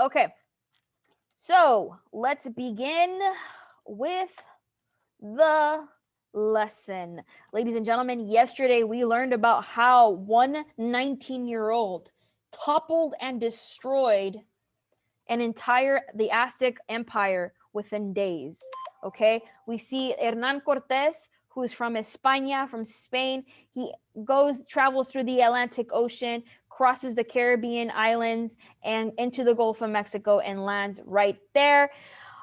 Okay, so let's begin with the lesson. Ladies and gentlemen, yesterday we learned about how one 19-year-old toppled and destroyed the Aztec Empire within days. Okay, we see Hernan Cortés, who's from España, from Spain. He travels through the Atlantic Ocean, crosses the Caribbean islands and into the Gulf of Mexico and lands right there.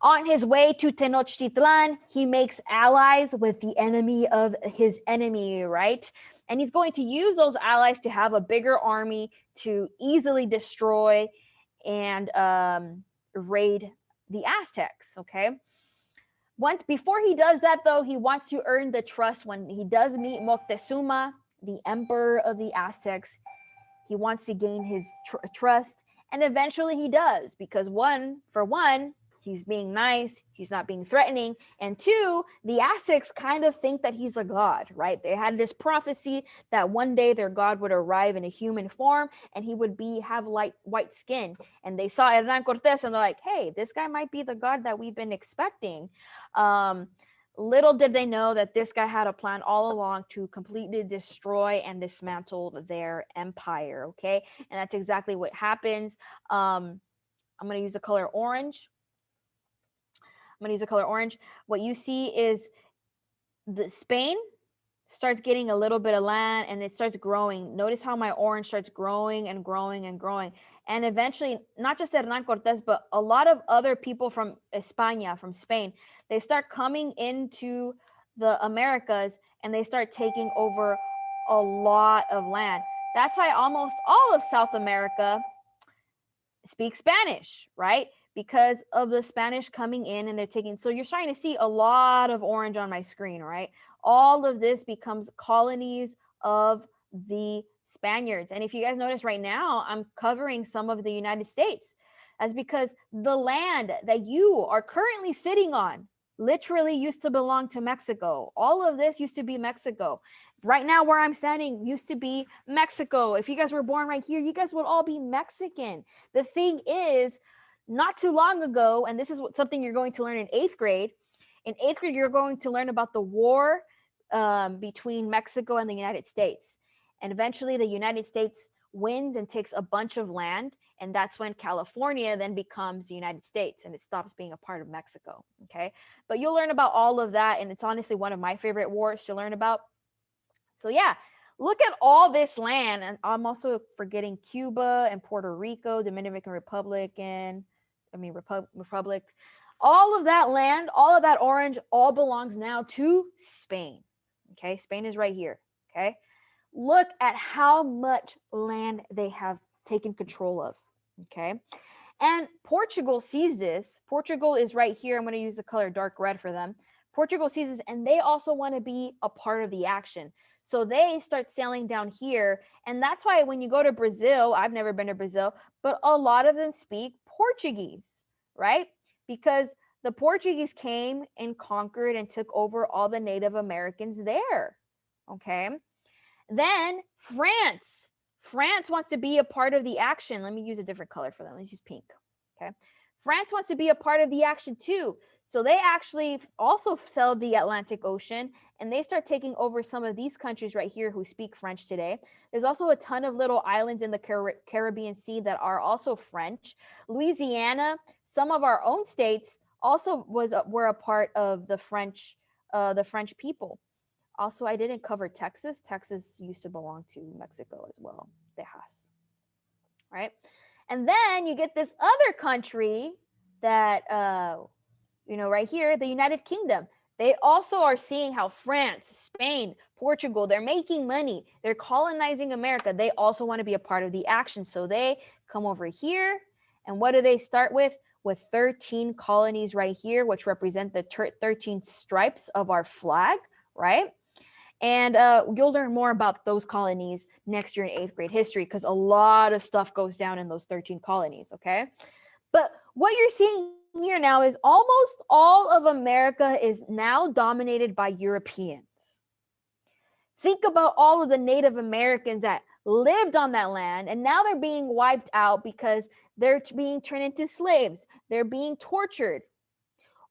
On his way to Tenochtitlan, he makes allies with the enemy of his enemy, right? And he's going to use those allies to have a bigger army to easily destroy and raid the Aztecs, okay? Before he does that, though, he wants to earn the trust. When he does meet Moctezuma, the emperor of the Aztecs, he wants to gain his trust, and eventually he does, because for one, he's being nice, he's not being threatening, and two, the Aztecs kind of think that he's a god, right? They had this prophecy that one day their god would arrive in a human form and he would have white skin, and they saw Hernan Cortés and they're like, hey, this guy might be the god that we've been expecting. Little did they know that this guy had a plan all along to completely destroy and dismantle their empire, okay? And that's exactly what happens. I'm going to use the color orange. What you see is Spain starts getting a little bit of land and it starts growing. Notice how my orange starts growing and growing and growing. And eventually, not just Hernan Cortés, but a lot of other people from España, from Spain, they start coming into the Americas and they start taking over a lot of land. That's why almost all of South America speaks Spanish, right? Because of the Spanish coming in and they're taking, so you're starting to see a lot of orange on my screen, right? All of this becomes colonies of the Spaniards. And if you guys notice right now, I'm covering some of the United States. That's because the land that you are currently sitting on literally used to belong to Mexico. All of this used to be Mexico. Right now where I'm standing used to be Mexico. If you guys were born right here, you guys would all be Mexican. The thing is, not too long ago, and this is something you're going to learn in 8th grade. In 8th grade, you're going to learn about the war between Mexico and the United States. And eventually the United States wins and takes a bunch of land. And that's when California then becomes the United States and it stops being a part of Mexico. Okay. But you'll learn about all of that. And it's honestly one of my favorite wars to learn about. So yeah, look at all this land. And I'm also forgetting Cuba and Puerto Rico, Dominican Republic. All of that land, all of that orange, all belongs now to Spain. Okay, Spain is right here. Okay, look at how much land they have taken control of. Okay, and Portugal sees this. Portugal is right here. I'm going to use the color dark red for them. Portugal sees this, and they also want to be a part of the action. So they start sailing down here. And that's why when you go to Brazil, I've never been to Brazil, but a lot of them speak Portuguese, right? Because the Portuguese came and conquered and took over all the Native Americans there, okay? Then France wants to be a part of the action. Let me use a different color for them. Let's use pink, okay? France wants to be a part of the action too. So they actually also sailed the Atlantic Ocean and they start taking over some of these countries right here who speak French today. There's also a ton of little islands in the Caribbean Sea that are also French. Louisiana, some of our own states also were a part of the French people. Also, I didn't cover Texas. Texas used to belong to Mexico as well, Texas, right? And then you get this other country that, right here, the United Kingdom. They also are seeing how France, Spain, Portugal, they're making money. They're colonizing America. They also want to be a part of the action. So they come over here. And what do they start with? With 13 colonies right here, which represent the 13 stripes of our flag, right? And you'll learn more about those colonies next year in 8th grade history because a lot of stuff goes down in those 13 colonies, okay? But what you're seeing here now is almost all of America is now dominated by Europeans. Think about all of the Native Americans that lived on that land, and now they're being wiped out because they're being turned into slaves. They're being tortured,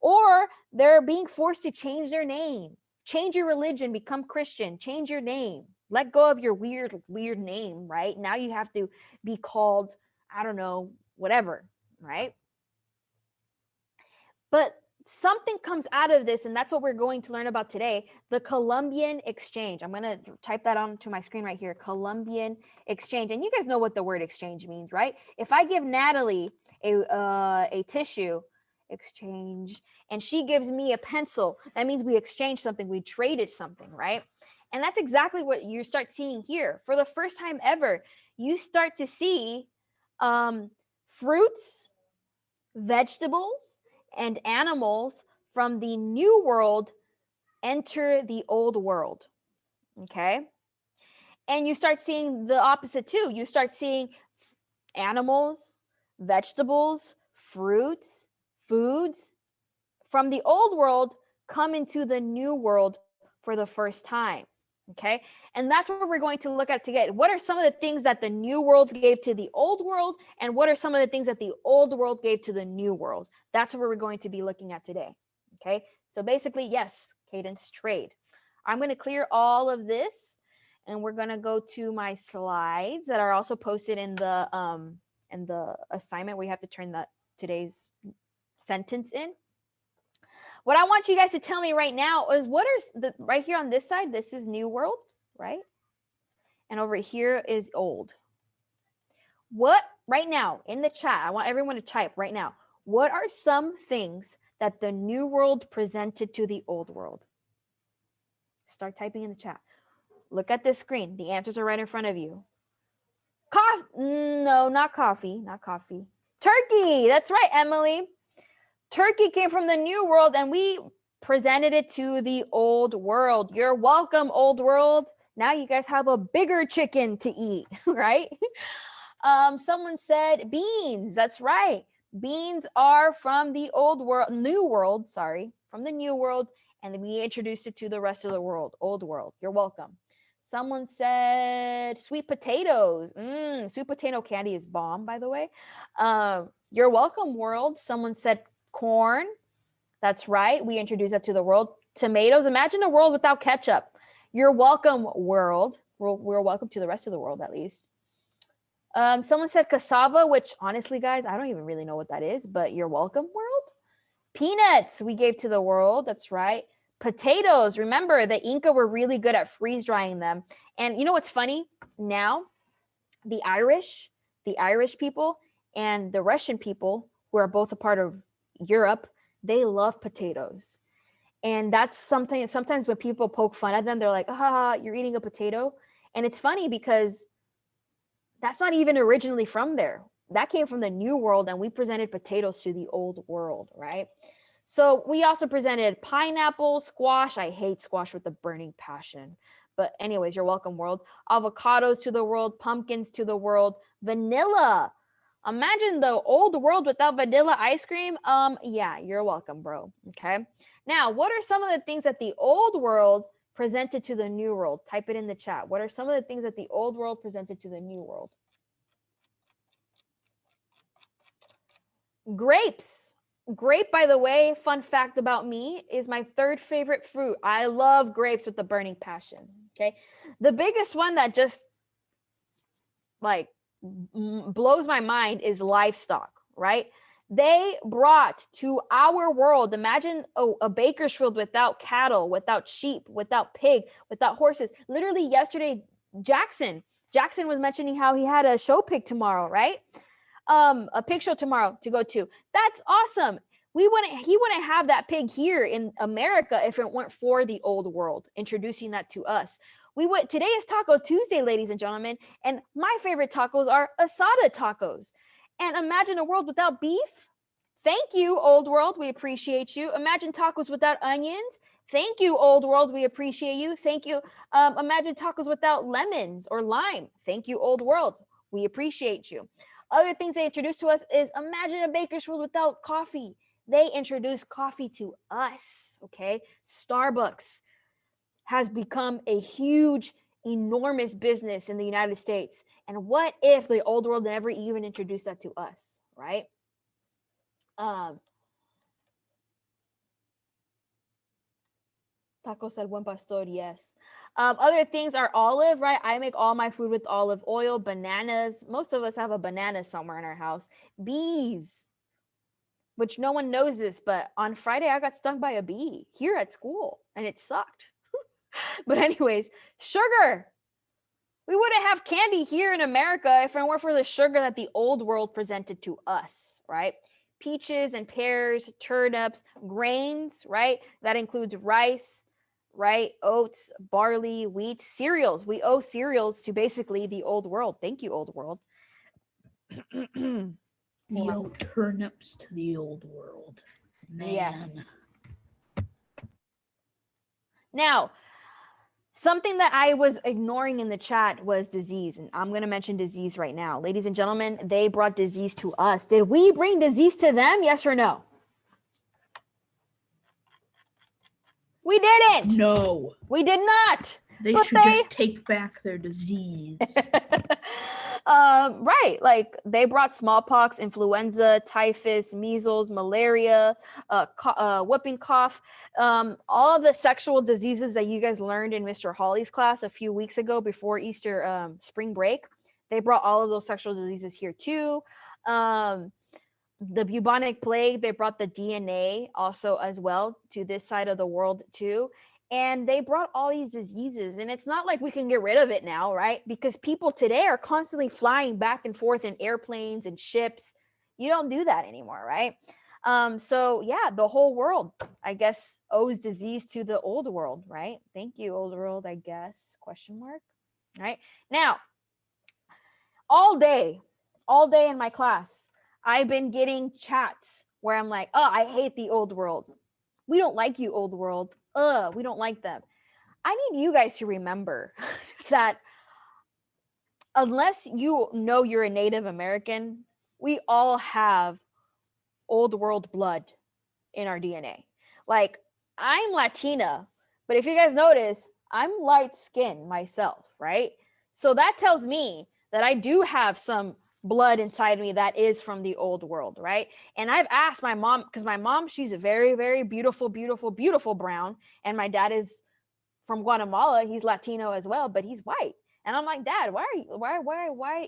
or they're being forced to change their name, change your religion, become Christian, change your name, let go of your weird name, right? Now you have to be called, I don't know, whatever, right? But something comes out of this, and that's what we're going to learn about today, the Columbian exchange. I'm going to type that onto my screen right here, Columbian exchange. And you guys know what the word exchange means, right? If I give Natalie a tissue, exchange, and she gives me a pencil, that means we exchanged something, we traded something, right? And that's exactly what you start seeing here. For the first time ever, you start to see fruits, vegetables, and animals from the new world enter the old world. Okay. And you start seeing the opposite too. You start seeing animals, vegetables, fruits, foods from the old world come into the new world for the first time. Okay. And that's what we're going to look at today. What are some of the things that the new world gave to the old world? And what are some of the things that the old world gave to the new world? That's what we're going to be looking at today. Okay. So basically, yes, cadence trade. I'm going to clear all of this, and we're going to go to my slides that are also posted in the assignment where you have to turn that today's sentence in. What I want you guys to tell me right now is what are the right here on this side, this is new world, right? And over here is old. What right now in the chat, I want everyone to type right now. What are some things that the new world presented to the old world? Start typing in the chat. Look at this screen. The answers are right in front of you. Coffee? No, not coffee. Not coffee. Turkey. That's right, Emily. Turkey came from the new world, and we presented it to the old world. You're welcome, old world. Now you guys have a bigger chicken to eat, right? Someone said beans. That's right. Beans are from the old world, new world, sorry, from the new world, and we introduced it to the rest of the world, old world. You're welcome. Someone said sweet potatoes. Sweet potato candy is bomb, by the way. You're welcome, world. Someone said corn. That's right. We introduced that to the world. Tomatoes. Imagine a world without ketchup. You're welcome, world. We're welcome to the rest of the world, at least. Someone said cassava, which honestly, guys, I don't even really know what that is, but you're welcome, world. Peanuts we gave to the world. That's right. Potatoes. Remember, the Inca were really good at freeze drying them. And you know what's funny? Now, the Irish people and the Russian people, who are both a part of Europe, they love potatoes. And that's something, sometimes when people poke fun at them, they're like, you're eating a potato. And it's funny because that's not even originally from there. That came from the new world, and we presented potatoes to the old world, right? So we also presented pineapple, squash. I hate squash with a burning passion. But anyways, you're welcome, world. Avocados to the world, pumpkins to the world, vanilla. Imagine the old world without vanilla ice cream. Yeah, you're welcome, bro. Okay. Now, what are some of the things that the old world presented to the new world? Type it in the chat. What are some of the things that the old world presented to the new world? Grapes. Grape, by the way, fun fact about me, is my third favorite fruit. I love grapes with a burning passion. Okay. The biggest one that just like blows my mind is livestock, right? They brought to our world, imagine a Bakersfield without cattle, without sheep, without pig, without horses. Literally yesterday, Jackson was mentioning how he had a show pig tomorrow, right? A pig show tomorrow to go to. That's awesome. He wouldn't have that pig here in America if it weren't for the old world introducing that to us. Today is Taco Tuesday, ladies and gentlemen, and my favorite tacos are asada tacos. And imagine a world without beef. Thank you, old world. We appreciate you. Imagine tacos without onions. Thank you, old world. We appreciate you. Thank you. Imagine tacos without lemons or lime. Thank you, old world. We appreciate you. Other things they introduced to us is imagine a Bakersfield without coffee. They introduced coffee to us, okay? Starbucks has become a huge enormous business in the United States. And what if the old world never even introduced that to us, right? Tacos al buen pastor, yes. Other things are olive, right? I make all my food with olive oil, bananas. Most of us have a banana somewhere in our house. Bees, which no one knows this, but on Friday I got stung by a bee here at school and it sucked. But anyways, sugar. We wouldn't have candy here in America if it weren't for the sugar that the old world presented to us, right? Peaches and pears, turnips, grains, right? That includes rice, right? Oats, barley, wheat, cereals. We owe cereals to basically the old world. Thank you, old world. We owe turnips to the old world. Man. Yes. Now, something that I was ignoring in the chat was disease, and I'm going to mention disease right now. Ladies and gentlemen, they brought disease to us. Did we bring disease to them? Yes or no? We didn't. No. We did not. They should just take back their disease. Right. Like they brought smallpox, influenza, typhus, measles, malaria, whooping cough, all of the sexual diseases that you guys learned in Mr. Hawley's class a few weeks ago before Easter spring break. They brought all of those sexual diseases here too. The bubonic plague, they brought the DNA also as well to this side of the world too. And they brought all these diseases, and it's not like we can get rid of it now, right? Because people today are constantly flying back and forth in airplanes and ships. You don't do that anymore, right? So yeah, the whole world, I guess, owes disease to the old world, right? Thank you, old world, I guess, question mark, right? Now, all day in my class, I've been getting chats where I'm like, oh, I hate the old world. We don't like you, old world. We don't like them. I need you guys to remember that unless you know you're a Native American, we all have old world blood in our DNA. Like, I'm Latina, but if you guys notice, I'm light skinned myself, right? So that tells me that I do have some blood inside me that is from the old world, right? And I've asked my mom, because my mom, she's a very, very beautiful, beautiful, beautiful brown. And my dad is from Guatemala. He's Latino as well, but he's white. And I'm like, Dad, why?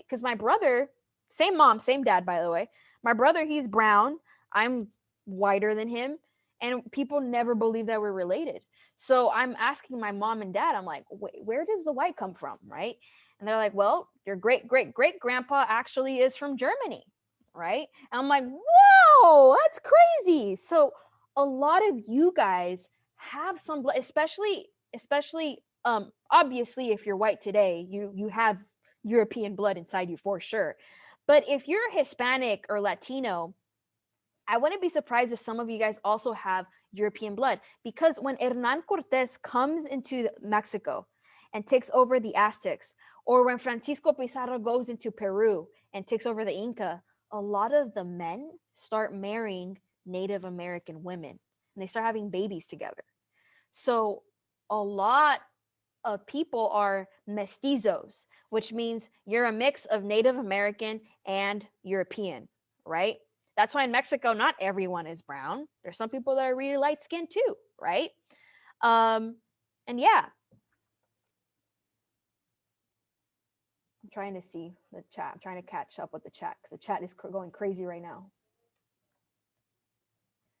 Because my brother, same mom, same dad, by the way. My brother, he's brown. I'm whiter than him. And people never believe that we're related. So I'm asking my mom and dad, I'm like, wait, where does the white come from, right? And they're like, well, your great, great, great grandpa actually is from Germany, right? And I'm like, whoa, that's crazy. So a lot of you guys have some blood, especially obviously if you're white today, you have European blood inside you for sure. But if you're Hispanic or Latino, I wouldn't be surprised if some of you guys also have European blood, because when Hernan Cortés comes into Mexico and takes over the Aztecs, or when Francisco Pizarro goes into Peru and takes over the Inca, a lot of the men start marrying Native American women and they start having babies together. So a lot of people are mestizos, which means you're a mix of Native American and European, right? That's why in Mexico, not everyone is brown. There's some people that are really light skinned too, right? And yeah, I'm trying to see the chat. I'm trying to catch up with the chat because the chat is going crazy right now.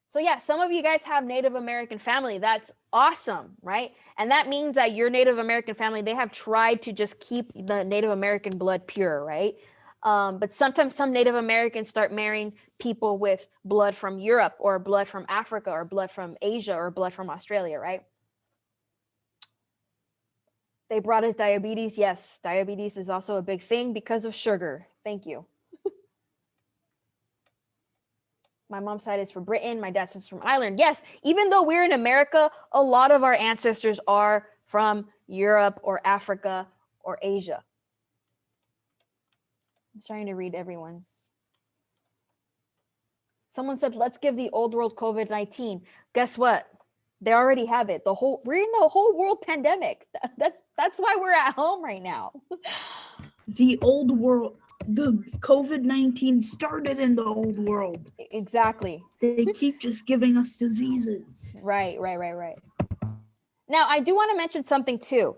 So yeah, some of you guys have Native American family. That's awesome, right? And that means that your Native American family, they have tried to just keep the Native American blood pure, right? But sometimes some Native Americans start marrying people with blood from Europe or blood from Africa or blood from Asia or blood from Australia, right? They brought us diabetes. Yes, diabetes is also a big thing because of sugar. Thank you. My mom's side is from Britain. My dad's side is from Ireland. Yes, even though we're in America, a lot of our ancestors are from Europe or Africa or Asia. I'm trying to read everyone's. Someone said, let's give the old world COVID-19. Guess what? They already have it. We're in a whole world pandemic. That's why we're at home right now. The old world, the COVID-19 started in the old world. Exactly. They keep just giving us diseases. Right. Now, I do want to mention something too.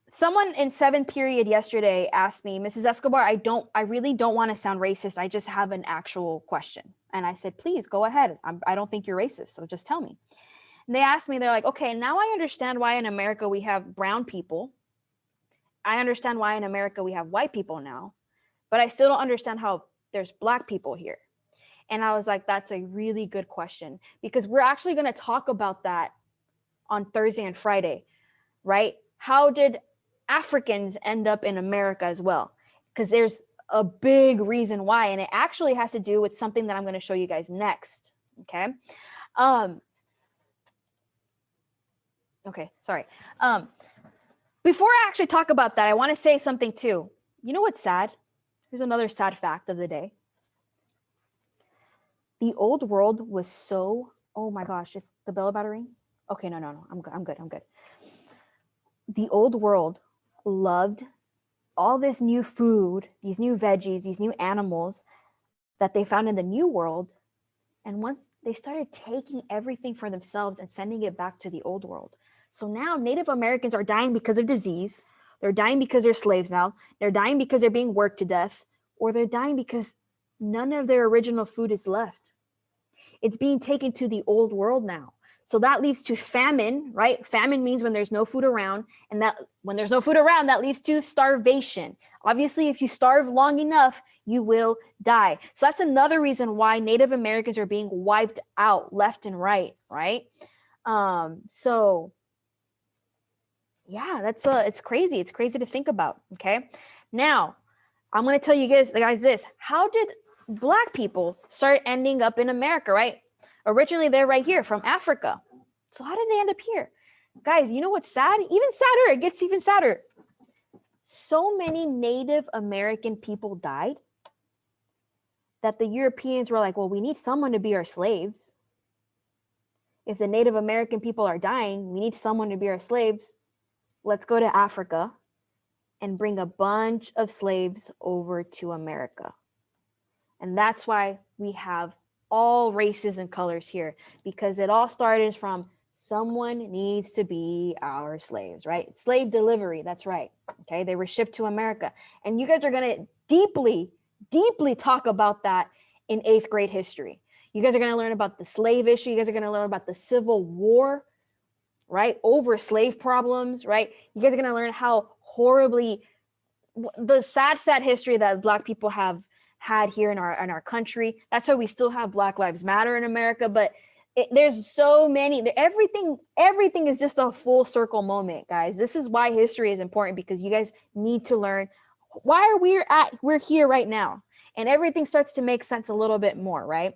Someone in 7th period yesterday asked me, Mrs. Escobar, I really don't want to sound racist. I just have an actual question. And I said, please go ahead. I don't think you're racist. So just tell me. And they asked me, they're like, okay, now I understand why in America we have brown people. I understand why in America we have white people now, but I still don't understand how there's black people here. And I was like, that's a really good question, because we're actually going to talk about that on Thursday and Friday, right? How did Africans end up in America as well? Because there's a big reason why, and it actually has to do with something that I'm going to show you guys next. Okay. Okay, sorry. Before I actually talk about that, I want to say something too. You know what's sad? Here's another sad fact of the day. The old world was so, oh my gosh, is the bell about to ring? Okay, no. I'm good. The old world loved all this new food, these new veggies, these new animals that they found in the new world. And once they started taking everything for themselves and sending it back to the old world. So now Native Americans are dying because of disease. They're dying because they're slaves now. They're dying because they're being worked to death, or they're dying because none of their original food is left. It's being taken to the old world now. So that leads to famine, right? Famine means when there's no food around, and that when there's no food around, that leads to starvation. Obviously, if you starve long enough, you will die. So that's another reason why Native Americans are being wiped out left and right, right? So yeah, it's crazy. It's crazy to think about. Okay. Now, I'm going to tell you guys this. How did black people start ending up in America, right? Originally, they're right here from Africa. So how did they end up here? Guys, you know what's sad? Even sadder. It gets even sadder. So many Native American people died that the Europeans were like, well, we need someone to be our slaves. If the Native American people are dying, we need someone to be our slaves. Let's go to Africa and bring a bunch of slaves over to America. And that's why we have all races and colors here, because it all started from someone needs to be our slaves, right? Slave delivery, that's right. Okay, they were shipped to America. And you guys are going to deeply talk about that in 8th grade history. You guys are going to learn about the slave issue. You guys are going to learn about the Civil War, right? Over slave problems, right? You guys are going to learn how horribly the sad history that black people have had here in our country. That's why we still have Black Lives Matter in America, but there's so many, everything is just a full circle moment, guys. This is why history is important, because you guys need to learn why we're here right now, and everything starts to make sense a little bit more, right?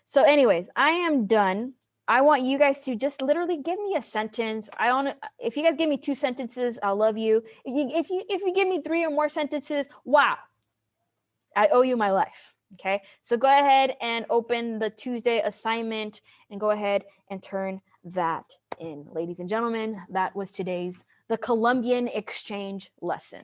So anyways, I am done. I want you guys to just literally give me a sentence. If you guys give me 2 sentences, I'll love you. If you give me 3 or more sentences, wow, I owe you my life. Okay, so go ahead and open the Tuesday assignment and go ahead and turn that in. Ladies and gentlemen, that was the Columbian exchange lesson.